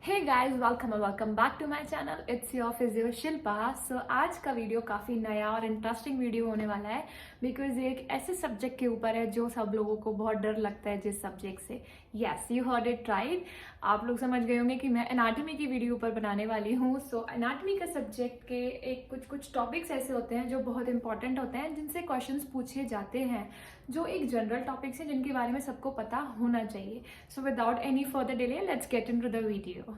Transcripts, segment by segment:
Hey guys, welcome back to my channel. It's your physio Shilpa. So आज का video काफ़ी नया और इंटरेस्टिंग वीडियो होने वाला है बिकॉज ये एक ऐसे सब्जेक्ट के ऊपर है जो सब लोगों को बहुत डर लगता है जिस सब्जेक्ट से। Yes, you heard it right. आप लोग समझ गए होंगे कि मैं एनाटॉमी की वीडियो ऊपर बनाने वाली हूँ। सो एनाटॉमी का सब्जेक्ट के एक कुछ टॉपिक्स ऐसे होते हैं जो बहुत इंपॉर्टेंट होते हैं, जिनसे क्वेश्चंस पूछे जाते हैं, जो एक जनरल टॉपिक्स हैं जिनके बारे में सबको पता होना चाहिए। So without any further delay, let's get into the video.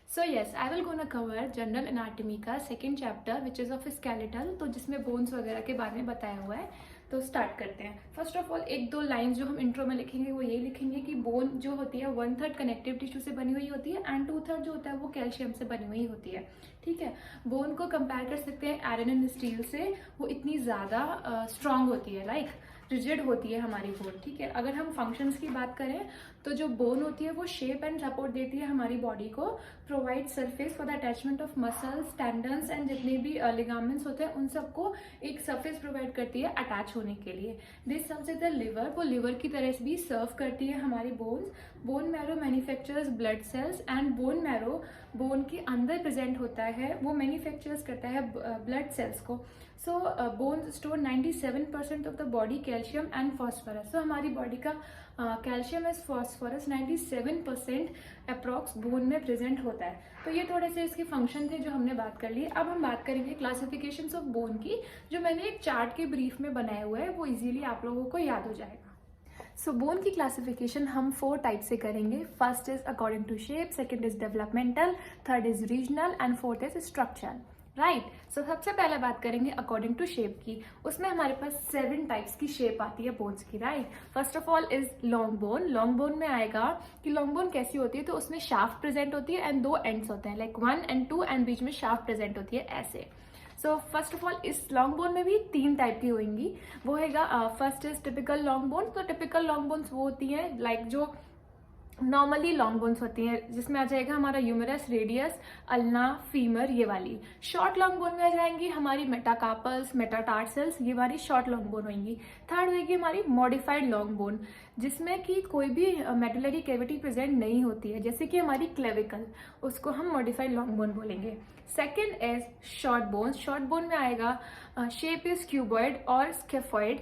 So yes, I will gonna cover general anatomy का second chapter which is of skeletal, तो जिसमें बोन्स वगैरह के बारे में बताया हुआ है। तो स्टार्ट करते हैं। फर्स्ट ऑफ ऑल एक दो लाइंस जो हम इंट्रो में लिखेंगे वो ये लिखेंगे कि बोन जो होती है 1/3 कनेक्टिव टिश्यू से बनी हुई होती है एंड 2/3 जो होता है वो कैल्शियम से बनी हुई होती है। ठीक है, बोन को कंपेयर कर सकते हैं आयरन एंड स्टील से। वो इतनी ज़्यादा स्ट्रांग होती है, लाइक रिजिड होती है हमारी बोन। ठीक है, अगर हम फंक्शंस की बात करें तो जो बोन होती है वो शेप एंड सपोर्ट देती है हमारी बॉडी को, provide surface for the attachment of muscles, tendons and जितने भी लिगामेंट्स होते हैं उन सबको एक सरफेस प्रोवाइड करती है अटैच होने के लिए। This serves as the liver, वो लिवर की तरह से भी सर्व करती है हमारी bones. Bone marrow manufactures blood cells and bone marrow bone के अंदर प्रेजेंट होता है, वो मैन्युफैक्चर्स करता है ब्लड सेल्स को। So bones store 97% of the body calcium and phosphorus. So हमारी बॉडी का calcium and phosphorus 97% approx bone में प्रेजेंट होता है। तो ये थोड़े से इसके फंक्शन थे जो हमने बात कर ली। अब हम बात करेंगे क्लासिफिकेशंस ऑफ बोन की, जो मैंने एक चार्ट के ब्रीफ में बनाया हुआ है, वो इजीली आप लोगों को याद हो जाएगा। सो बोन की क्लासिफिकेशन हम 4 टाइप से करेंगे। First is according to shape, second is developmental, third is regional and fourth is structural. Right, so सबसे पहले बात करेंगे अकॉर्डिंग टू शेप की। उसमें हमारे पास 7 टाइप्स की शेप आती है बोन्स की। Right, first of all is long bone. Long bone में आएगा कि लॉन्ग बोन कैसी होती है, तो उसमें शाफ्ट प्रेजेंट होती है एंड 2 एंड्स होते हैं, लाइक 1 and 2 एंड बीच में शाफ्ट प्रेजेंट होती है ऐसे। सो फर्स्ट ऑफ ऑल इस लॉन्ग बोन में भी 3 टाइप की होंगी। वो हैगा first is typical long bone. तो टिपिकल लॉन्ग बोन्स वो होती हैं लाइक जो नॉर्मली लॉन्ग बोन्स होती हैं, जिसमें आ जाएगा हमारा यूमेरस, रेडियस, अल्ना, फीमर, ये वाली। शॉर्ट लॉन्ग बोन में आ जाएंगी हमारी मेटाकार्पल्स, मेटाटार्सल्स, ये वाली शॉर्ट लॉन्ग बोन होंगी। थर्ड होगी हमारी मॉडिफाइड लॉन्ग बोन, जिसमें कि कोई भी मेडुलरी कैविटी प्रेजेंट नहीं होती है, जैसे कि हमारी क्लेविकल, उसको हम मॉडिफाइड लॉन्ग बोन बोलेंगे। Second is short bone. Short bone में आएगा शेप इज क्यूबॉइड और स्केफॉइड,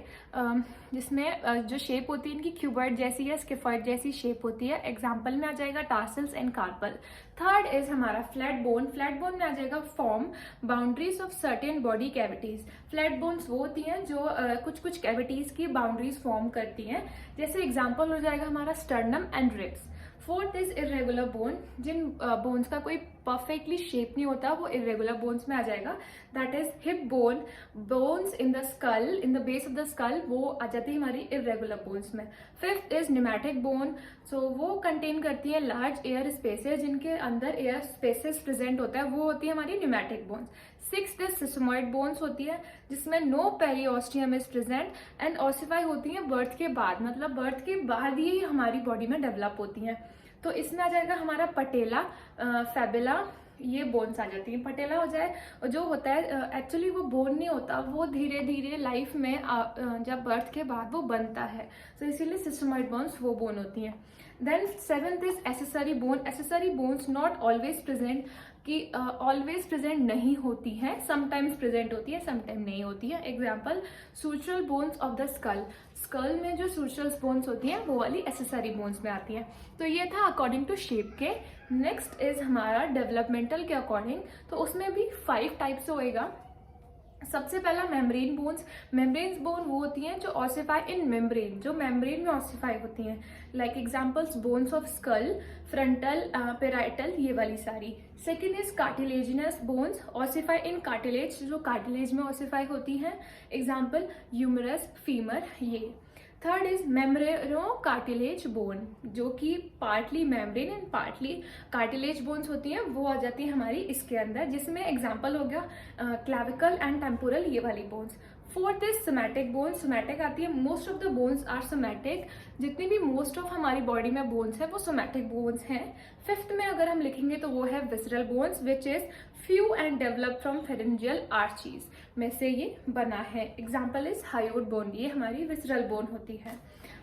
जिसमें जो शेप होती है इनकी क्यूबॉइड जैसी है, स्केफॉइड जैसी शेप होती है। एग्जाम्पल में आ जाएगा tarsals and carpal. Third is हमारा फ्लैट बोन। फ्लैट बोन में आ जाएगा form boundaries of certain body cavities. Flat bones वो होती हैं जो कुछ कैविटीज की बाउंड्रीज फॉर्म करती हैं, जैसे एग्जाम्पल हो जाएगा हमारा sternum and ribs. Fourth is irregular bone. जिन बोन्स का कोई परफेक्टली शेप नहीं होता वो इरेगुलर बोन्स में आ जाएगा, that is hip bone. Bones in the skull, in the base of the skull, वो आ जाती है हमारी इरेगुलर बोन्स में। Fifth is pneumatic bone. So वो कंटेन करती है लार्ज एयर स्पेसेस, जिनके अंदर एयर स्पेसेस प्रेजेंट होता है, वो होती है हमारी pneumatic bones. Sixth is sesamoid bones होती है, जिसमें no periosteum is present and ossify होती है बर्थ के बाद, मतलब बर्थ के बाद ही हमारी बॉडी में डेवलप होती हैं। तो इसमें आ जाएगा हमारा पटेला, फैबुला, ये बोन्स आ जाती हैं। पटेला हो जाए जो होता है एक्चुअली वो बोन नहीं होता, वो धीरे धीरे लाइफ में जब बर्थ के बाद वो बनता है, तो इसीलिए सिस्टमॉइड बोन्स वो बोन होती हैं। Then seventh is accessory bone. Accessory bones not always present, कि ऑलवेज प्रेजेंट नहीं होती है, समटाइम्स प्रेजेंट होती है, समटाइम नहीं होती है। Example sutural bones of the skull. Skull में जो सुचुरल बोन्स होती हैं वो वाली एसेसरी बोन्स में आती हैं। तो ये था अकॉर्डिंग टू शेप के। नेक्स्ट इज हमारा डेवलपमेंटल के अकॉर्डिंग, तो उसमें भी 5 टाइप्स होएगा। सबसे पहला मेम्ब्रेन बोन्स। मेम्ब्रेन बोन वो होती हैं जो ऑसिफाई इन मेम्ब्रेन, जो मेम्ब्रेन में ऑसिफाई होती हैं, like examples bones of skull, frontal, parietal, ये वाली सारी। Second is cartilaginous bones, ossify in cartilage, जो कार्टिलेज में ऑसिफाई होती हैं, एग्जाम्पल ह्यूमरस, फीमर, ये। थर्ड इज मेम्ब्रेनो कार्टिलेज बोन, जो कि partly membrane and partly cartilage bones होती हैं, वो आ जाती है हमारी इसके अंदर, जिसमें एग्जांपल हो गया क्लैविकल एंड टेम्पोरल, ये वाली bones. Fourth is somatic bone. Somatic आती है, most of the bones are somatic, जितनी भी मोस्ट ऑफ हमारी बॉडी में बोन्स है वो सोमैटिक बोन्स हैं। फिफ्थ में अगर हम लिखेंगे तो वो है visceral bones, which is few and develop from pharyngeal arches में से ये बना है। एग्जाम्पल इज हायोड बोन, ये हमारी विसरल बोन होती है।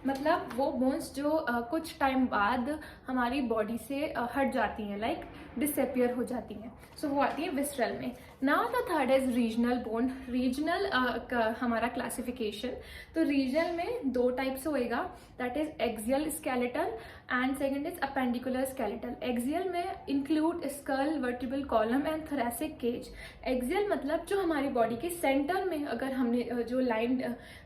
मतलब वो बोन्स जो कुछ टाइम बाद हमारी बॉडी से हट जाती हैं, लाइक डिसअपियर हो जाती हैं, सो वो आती है विसरल में। Now the third is regional bone. Regional हमारा क्लासिफिकेशन, तो रीजनल में दो टाइप्स होएगा, that is axial skeletal and second is appendicular skeletal. Axial में include skull, vertebral column and thoracic cage. Axial मतलब जो हमारी बॉडी के सेंटर में अगर हमने जो लाइन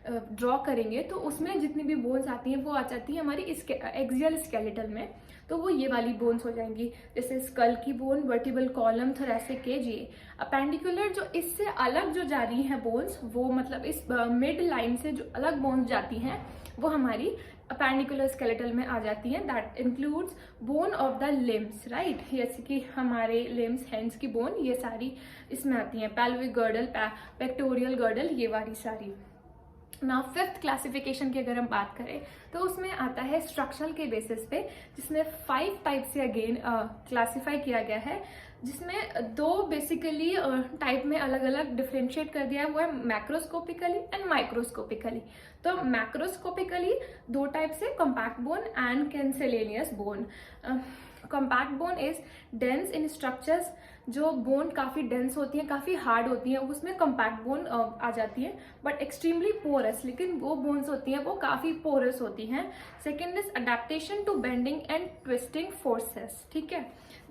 ड्रॉ करेंगे तो उसमें जितनी भी बोन्स आती हैं वो आ जाती है हमारी एक्सियल स्केलेटल में, तो वो ये वाली बोन्स हो जाएंगी, जैसे स्कल की bone, vertebral column, thoracic cage. ये अपेंडिकुलर जो इससे अलग जो जा रही हैं बोन्स, वो मतलब इस मिड लाइन से जो अलग बोन्स जाती हैं वो हमारी अपेंडिकुलर स्केलेटल में आ जाती हैं। That includes bone of the limbs, right, जैसे कि हमारे लिम्स, हैंड्स की बोन, ये सारी इसमें आती हैं। पेल्विक गर्डल, पेक्टोरियल गर्डल, ये वाली सारी। ना फिफ्थ क्लासिफिकेशन की अगर हम बात करें तो उसमें आता है स्ट्रक्चरल के बेसिस पे, जिसमें 5 टाइप से अगेन क्लासिफाई किया गया है, जिसमें दो बेसिकली टाइप में अलग अलग डिफ्रेंशिएट कर दिया है, वो है मैक्रोस्कोपिकली एंड माइक्रोस्कोपिकली। तो मैक्रोस्कोपिकली दो टाइप से, compact bone and cancellous bone. Compact bone is dense in structures, जो बोन काफी डेंस होती है, काफी हार्ड होती है, उसमें कॉम्पैक्ट बोन आ जाती है, बट एक्सट्रीमली पोरस, लेकिन वो बोन्स होती हैं वो काफी पोरस होती हैं। Second is adaptation to bending and twisting forces, ठीक है।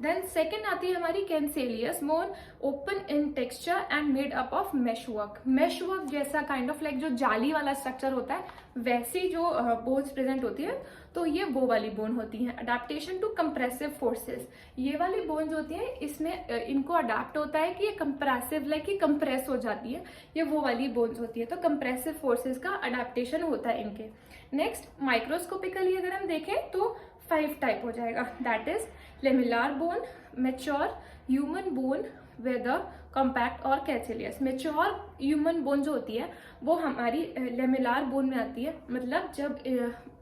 देन सेकेंड आती है हमारी cancellous bone, open in texture and made up of meshwork. Meshwork जैसा काइंड ऑफ लाइक जो जाली वाला स्ट्रक्चर होता है वैसी जो बोन्स प्रेजेंट होती है, तो ये वो वाली बोन होती है। अडेप्टेशन टू कंप्रेसिव फोर्सेस, ये वाली बोन्स होती है, इसमें इनको अडेप्ट होता है कि ये कंप्रेसिव, लाइक ये कंप्रेस हो जाती है, ये वो वाली बोन्स होती है। तो कंप्रेसिव फोर्सेस का अडेप्टेशन होता है इनके। नेक्स्ट माइक्रोस्कोपिकली अगर हम देखें तो 5 टाइप हो जाएगा, that is lamellar bone, mature human bone, whether, compact और कैंसिलियस। मेच्योर ह्यूमन बोन जो होती है वो हमारी लेमिलार बोन में आती है, मतलब जब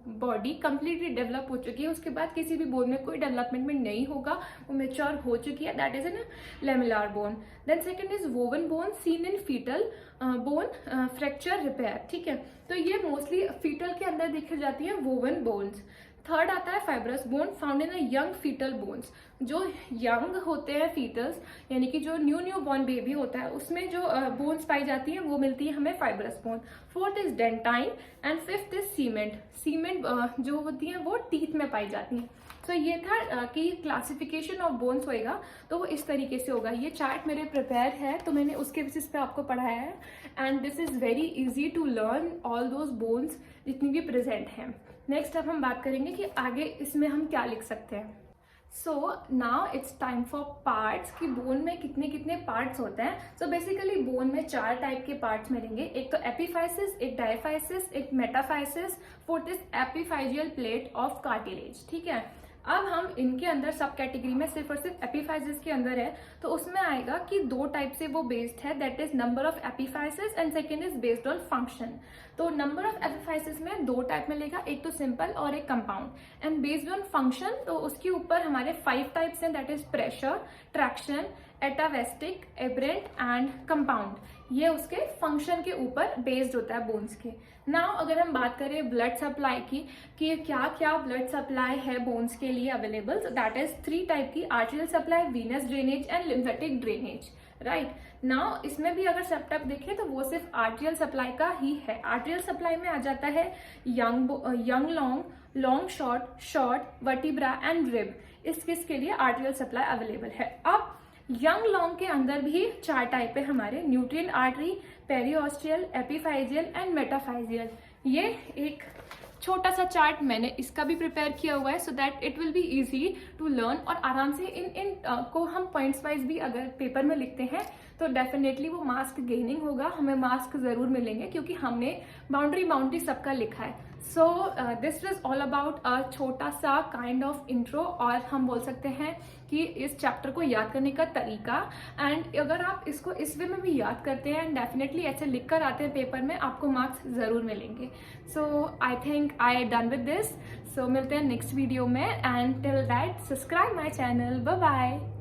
बॉडी कंप्लीटली डेवलप हो चुकी है, उसके बाद किसी भी बोन में कोई डेवलपमेंट में नहीं होगा, वो मेच्योर हो चुकी है, that is an lamellar bone. Then second is woven bone, seen in fetal bone fracture repair, ठीक है। तो ये मोस्टली फीटल के अंदर देखी जाती है वोवन बोन्स। थर्ड आता है fibrous bone, found in a young foetal bones, जो यंग होते हैं फीटल्स, यानी कि जो न्यू बॉर्न बेबी होता है उसमें जो बोन्स पाई जाती हैं वो मिलती है हमें fibrous bone. Fourth is dentine and fifth is cement. Cement जो होती हैं वो टीथ में पाई जाती हैं। तो ये था कि क्लासिफिकेशन ऑफ बोन्स होएगा, तो वो इस तरीके से होगा। ये चार्ट मेरे प्रिपेयर है तो मैंने उसके बेसिस पे आपको पढ़ाया है, and this is very easy to learn all those bones जितनी भी प्रेजेंट हैं। नेक्स्ट अब हम बात करेंगे कि आगे इसमें हम क्या लिख सकते हैं। So now it's time for parts, कि बोन में कितने कितने पार्ट्स होते हैं। सो बेसिकली बोन में 4 टाइप के पार्ट्स मिलेंगे, एक तो एपिफाइसिस, एक डायफाइसिस, एक metaphysis, fourth is epiphyseal plate of cartilage, ठीक है। अब हम इनके अंदर सब कैटेगरी में सिर्फ और सिर्फ एपिफाइसिस के अंदर है, तो उसमें आएगा कि 2 टाइप से वो बेस्ड है, that is number of epiphysis and second is based on function. तो नंबर ऑफ एपिफाइसिस में 2 टाइप मिलेगा, एक तो सिंपल और एक compound. And based on function तो उसके ऊपर हमारे 5 टाइप्स हैं, that is pressure, traction, atavistic, aberrant and compound. ये उसके फंक्शन के ऊपर बेस्ड होता है बोन्स के। नाउ अगर हम बात करें ब्लड सप्लाई की, कि क्या क्या ब्लड सप्लाई है बोन्स के लिए अवेलेबल, तो दैट इज 3 टाइप की, arterial supply, Venus drainage and lymphatic drainage, right. Now इसमें भी अगर सब टाइप देखें तो वो सिर्फ आर्टेरियल सप्लाई का ही है। आर्टेरियल सप्लाई में आ जाता है young long, long short, short, vertebra and rib, इसके लिए आर्टेरियल सप्लाई अवेलेबल है। अब यंग लॉन्ग के अंदर भी 4 टाइप है हमारे, nutrient artery, periosteal, epiphyseal and metaphyseal. ये एक छोटा सा चार्ट मैंने इसका भी प्रिपेयर किया हुआ है, so that it will be easy to learn, और आराम से इन को हम पॉइंट्स वाइज भी अगर पेपर में लिखते हैं तो डेफिनेटली वो मार्क्स गेनिंग होगा, हमें मार्क्स जरूर मिलेंगे क्योंकि हमने बाउंड्री सबका लिखा है। So this is all about a छोटा सा काइंड ऑफ इंट्रो, और हम बोल सकते हैं कि इस चैप्टर को याद करने का तरीका, एंड अगर आप इसको इस वे में भी याद करते हैं एंड डेफिनेटली ऐसे लिख कर आते हैं पेपर में, आपको मार्क्स जरूर मिलेंगे। So I think I done with this. So मिलते हैं नेक्स्ट वीडियो में, and till that subscribe my channel, bye bye.